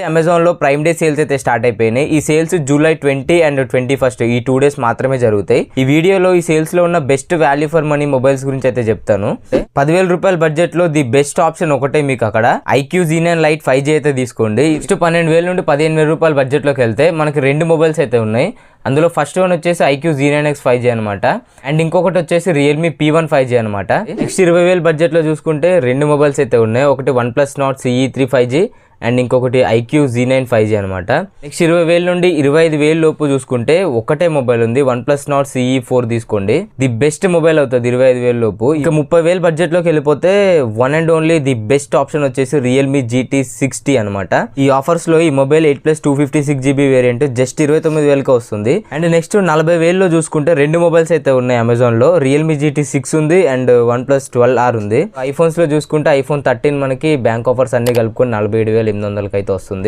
అమెజాన్లో prime day sales అయితే start అయిపోయినాయి. ఈ సేల్స్ జూలై 20 అండ్ 21 ఈ 2 days మాత్రమే జరుగుతాయి. ఈ వీడియోలో ఈ సేల్స్ లో ఉన్న best value for money mobiles గురించి అయితే చెప్తాను. 10,000 రూపాయల బడ్జెట్ లో ది బెస్ట్ ఆప్షన్ ఒకటే మీకు అక్కడ IQ Z9 Lite 5G అయితే తీసుకోండి. నెక్స్ట్ 12,000 నుండి 15,000 రూపాయల బడ్జెట్ లోకి వెళ్తే మనకి 2 మొబైల్స్ అయితే ఉన్నాయి. అందులో ఫస్ట్ వన్ వచ్చేసి IQ Z9X 5G అనమాట, అండ్ ఇంకొకటి వచ్చేసి Realme P1 5G అనమాట. నెక్స్ట్ 20,000 బడ్జెట్ లో చూసుకుంటే 2 మొబైల్స్ అయితే ఉన్నాయి. ఒకటి OnePlus Nord CE3 5G and ఇంకొకటి IQ Z9 5G అనమాట. నెక్స్ట్ 20,000 నుండి 25,000 లోపు చూసుకుంటే ఒకటే మొబైల్ ఉంది, OnePlus Nord CE4 తీసుకోండి. ది బెస్ట్ మొబైల్ అవుతుంది 25,000 లోపు. ఇక 30,000 బడ్జెట్ లోకి వెళ్ళిపోతే one and only the best option వచ్చేసి Realme GT 60 అనమాట. ఈ ఆఫర్స్ లో ఈ మొబైల్ 8+ 256GB వేరియంట్ జస్ట్ 29,000కి వస్తుంది. అండ్ నెక్స్ట్ 40,000 లో చూసుకుంటే 2 మొబైల్స్ అయితే ఉన్నాయి అమెజాన్ లో. Realme GT 6 ఉంది అండ్ OnePlus 12R ఉంది. ఐఫోన్స్ లో చూసుకుంటే iPhone 13 మనకి బ్యాంక్ ఆఫర్స్ అన్ని కలుపుకొని 47,800కి అయితే వస్తుంది.